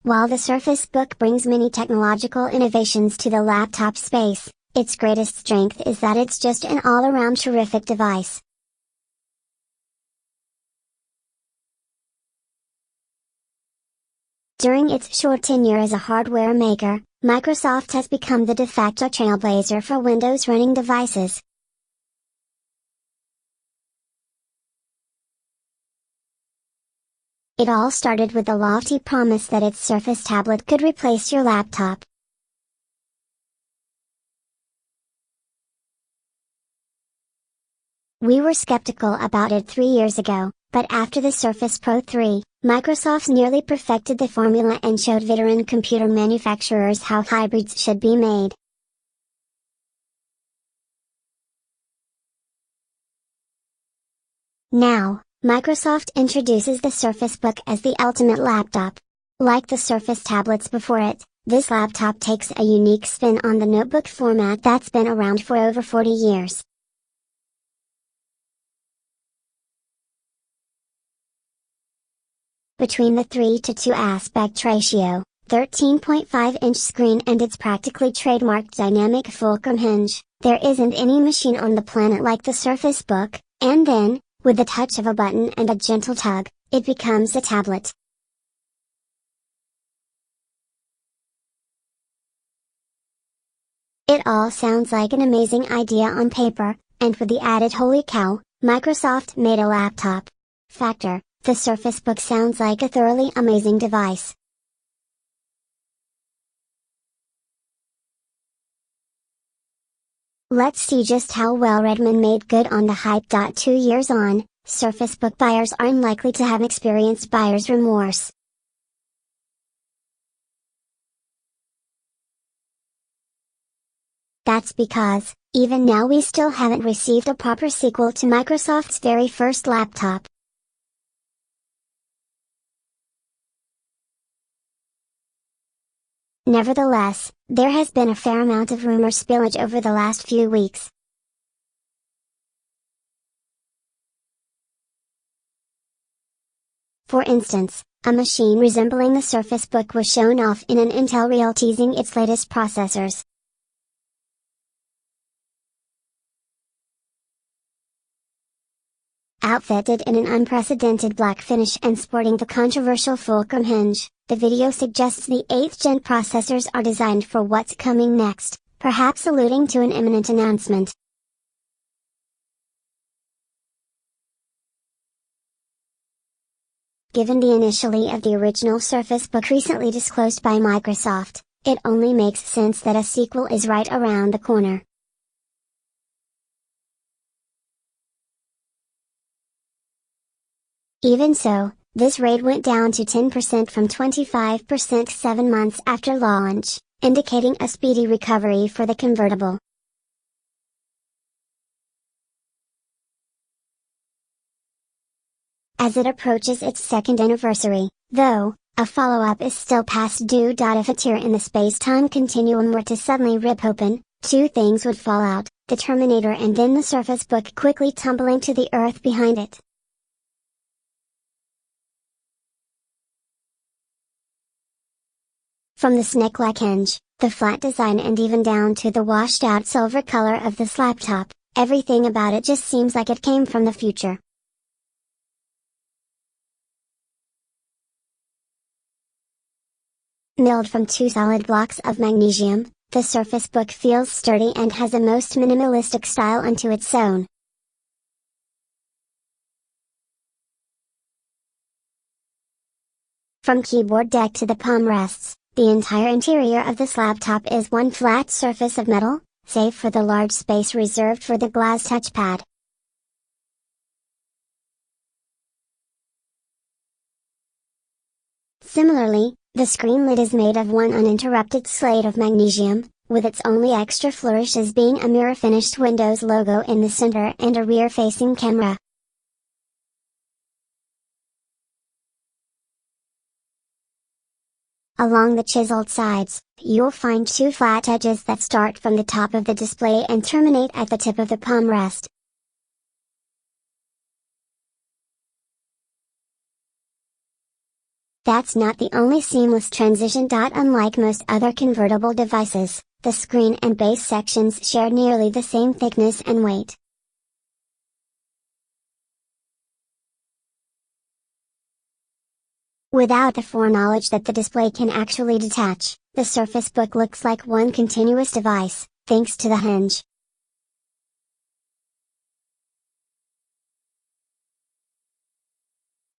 While the Surface Book brings many technological innovations to the laptop space, its greatest strength is that it's just an all-around terrific device. During its short tenure as a hardware maker, Microsoft has become the de facto trailblazer for Windows running devices. It all started with the lofty promise that its Surface tablet could replace your laptop. We were skeptical about it 3 years ago, but after the Surface Pro 3, Microsoft nearly perfected the formula and showed veteran computer manufacturers how hybrids should be made. Now, Microsoft introduces the Surface Book as the ultimate laptop. Like the Surface tablets before it, this laptop takes a unique spin on the notebook format that's been around for over 40 years. Between the 3:2 aspect ratio, 13.5-inch screen and its practically trademarked dynamic fulcrum hinge, there isn't any machine on the planet like the Surface Book, and then, with the touch of a button and a gentle tug, it becomes a tablet. It all sounds like an amazing idea on paper, and with the added "holy cow, Microsoft made a laptop" factor, the Surface Book sounds like a thoroughly amazing device. Let's see just how well Redmond made good on the hype. 2 years on, Surface Book buyers are unlikely to have experienced buyer's remorse. That's because, even now we still haven't received a proper sequel to Microsoft's very first laptop. Nevertheless, there has been a fair amount of rumor spillage over the last few weeks. For instance, a machine resembling the Surface Book was shown off in an Intel reel teasing its latest processors. Outfitted in an unprecedented black finish and sporting the controversial fulcrum hinge, the video suggests the 8th gen processors are designed for what's coming next, perhaps alluding to an imminent announcement. Given the initially of the original Surface Book recently disclosed by Microsoft, it only makes sense that a sequel is right around the corner. Even so, this rate went down to 10% from 25% 7 months after launch, indicating a speedy recovery for the convertible. As it approaches its second anniversary, though, a follow-up is still past due. If a tear in the space-time continuum were to suddenly rip open, two things would fall out, the Terminator and then the Surface Book quickly tumbling to the earth behind it. From the snake-like hinge, the flat design and even down to the washed-out silver color of this laptop, everything about it just seems like it came from the future. Milled from 2 solid blocks of magnesium, the Surface Book feels sturdy and has a most minimalistic style unto its own. From keyboard deck to the palm rests, the entire interior of this laptop is one flat surface of metal, save for the large space reserved for the glass touchpad. Similarly, the screen lid is made of one uninterrupted slate of magnesium, with its only extra flourish as being a mirror-finished Windows logo in the center and a rear-facing camera. Along the chiseled sides, you'll find two flat edges that start from the top of the display and terminate at the tip of the palm rest. That's not the only seamless transition. Unlike most other convertible devices, the screen and base sections share nearly the same thickness and weight. Without the foreknowledge that the display can actually detach, the Surface Book looks like one continuous device, thanks to the hinge.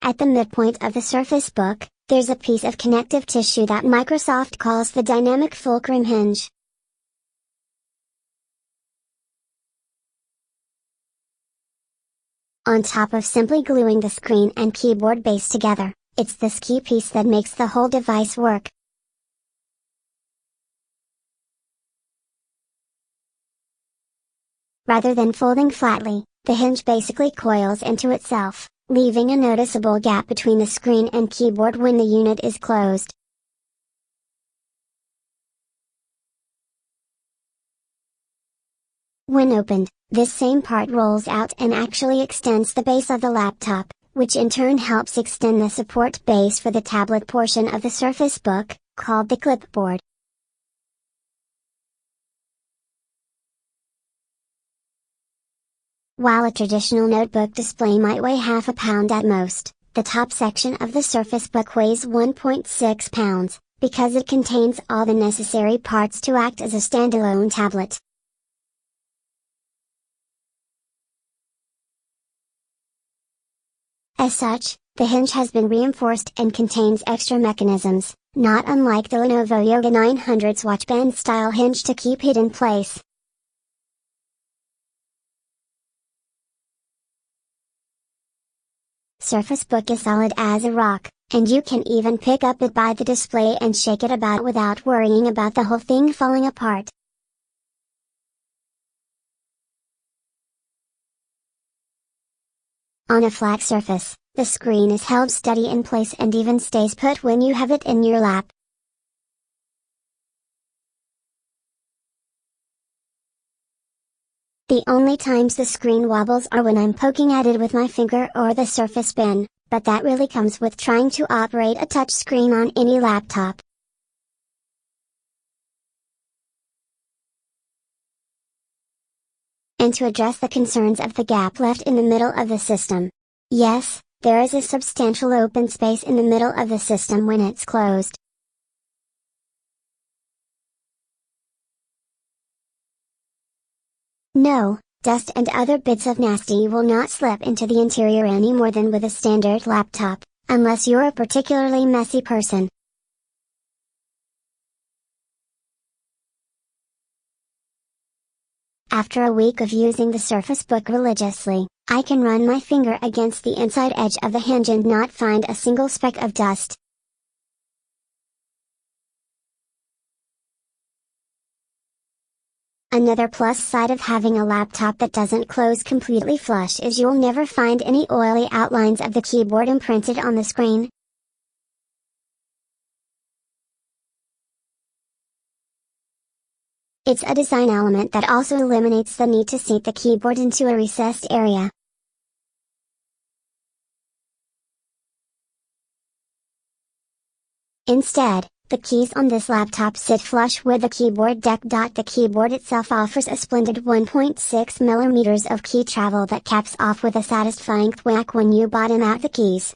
At the midpoint of the Surface Book, there's a piece of connective tissue that Microsoft calls the dynamic fulcrum hinge. On top of simply gluing the screen and keyboard base together, it's this key piece that makes the whole device work. Rather than folding flatly, the hinge basically coils into itself, leaving a noticeable gap between the screen and keyboard when the unit is closed. When opened, this same part rolls out and actually extends the base of the laptop, which in turn helps extend the support base for the tablet portion of the Surface Book, called the clipboard. While a traditional notebook display might weigh half a pound at most, the top section of the Surface Book weighs 1.6 pounds, because it contains all the necessary parts to act as a standalone tablet. As such, the hinge has been reinforced and contains extra mechanisms, not unlike the Lenovo Yoga 900's watch band style hinge to keep it in place. Surface Book is solid as a rock, and you can even pick up it by the display and shake it about without worrying about the whole thing falling apart. On a flat surface, the screen is held steady in place and even stays put when you have it in your lap. The only times the screen wobbles are when I'm poking at it with my finger or the Surface Pen, but that really comes with trying to operate a touchscreen on any laptop. And to address the concerns of the gap left in the middle of the system. Yes, there is a substantial open space in the middle of the system when it's closed. No, dust and other bits of nasty will not slip into the interior any more than with a standard laptop, unless you're a particularly messy person. After a week of using the Surface Book religiously, I can run my finger against the inside edge of the hinge and not find a single speck of dust. Another plus side of having a laptop that doesn't close completely flush is you'll never find any oily outlines of the keyboard imprinted on the screen. It's a design element that also eliminates the need to seat the keyboard into a recessed area. Instead, the keys on this laptop sit flush with the keyboard deck. The keyboard itself offers a splendid 1.6 mm of key travel that caps off with a satisfying thwack when you bottom out the keys.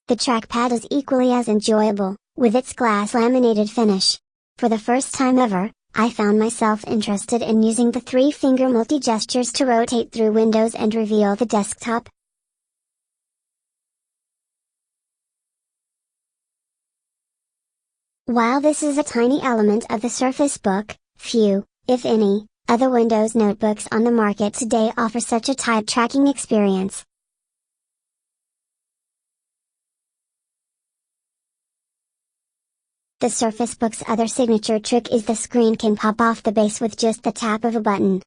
The trackpad is equally as enjoyable, with its glass laminated finish. For the first time ever, I found myself interested in using the 3-finger multi-gestures to rotate through windows and reveal the desktop. While this is a tiny element of the Surface Book, few, if any, other Windows notebooks on the market today offer such a tight tracking experience. The Surface Book's other signature trick is the screen can pop off the base with just the tap of a button.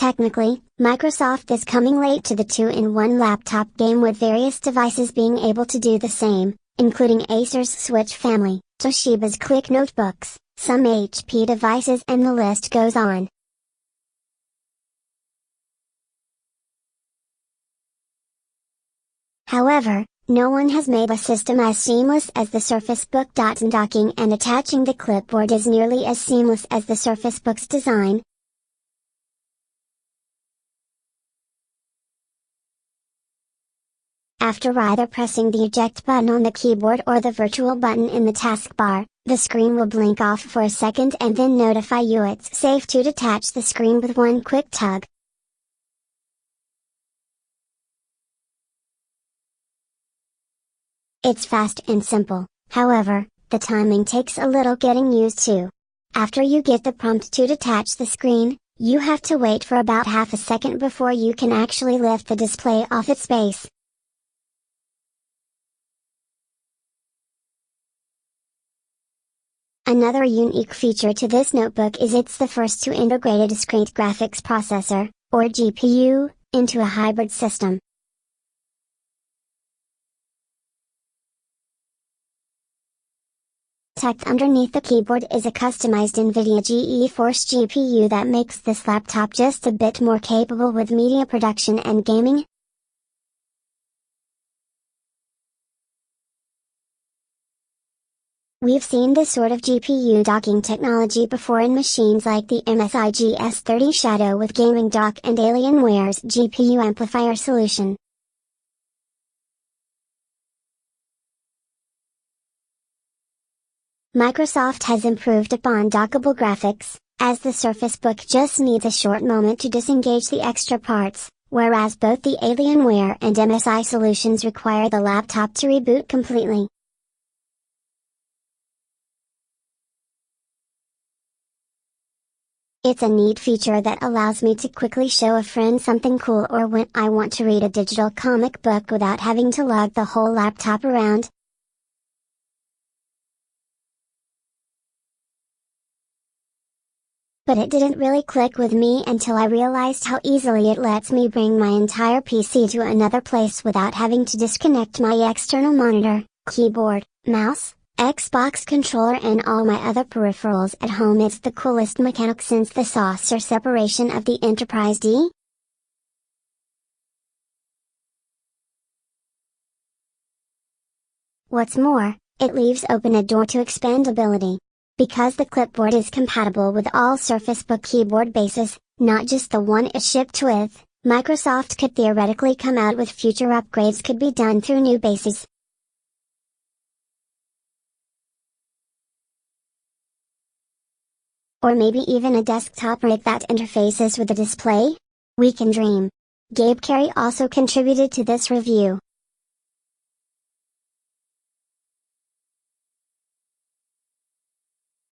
Technically, Microsoft is coming late to the 2-in-1 laptop game, with various devices being able to do the same, including Acer's Switch family, Toshiba's Click notebooks, some HP devices, and the list goes on. However, no one has made a system as seamless as the Surface Book. Docking and attaching the clipboard is nearly as seamless as the Surface Book's design. After either pressing the eject button on the keyboard or the virtual button in the taskbar, the screen will blink off for a second and then notify you it's safe to detach the screen with one quick tug. It's fast and simple, however, the timing takes a little getting used to. After you get the prompt to detach the screen, you have to wait for about half a second before you can actually lift the display off its base. Another unique feature to this notebook is it's the first to integrate a discrete graphics processor, or GPU, into a hybrid system. Tucked underneath the keyboard is a customized NVIDIA GeForce GPU that makes this laptop just a bit more capable with media production and gaming. We've seen this sort of GPU docking technology before in machines like the MSI GS30 Shadow with gaming dock and Alienware's GPU amplifier solution. Microsoft has improved upon dockable graphics, as the Surface Book just needs a short moment to disengage the extra parts, whereas both the Alienware and MSI solutions require the laptop to reboot completely. It's a neat feature that allows me to quickly show a friend something cool or when I want to read a digital comic book without having to lug the whole laptop around. But it didn't really click with me until I realized how easily it lets me bring my entire PC to another place without having to disconnect my external monitor, keyboard, mouse, Xbox controller and all my other peripherals at home. It's the coolest mechanic since the saucer separation of the Enterprise D. What's more, it leaves open a door to expandability. Because the clipboard is compatible with all Surface Book keyboard bases, not just the one it shipped with, Microsoft could theoretically come out with future upgrades could be done through new bases. Or maybe even a desktop rig that interfaces with the display? We can dream. Gabe Carey also contributed to this review.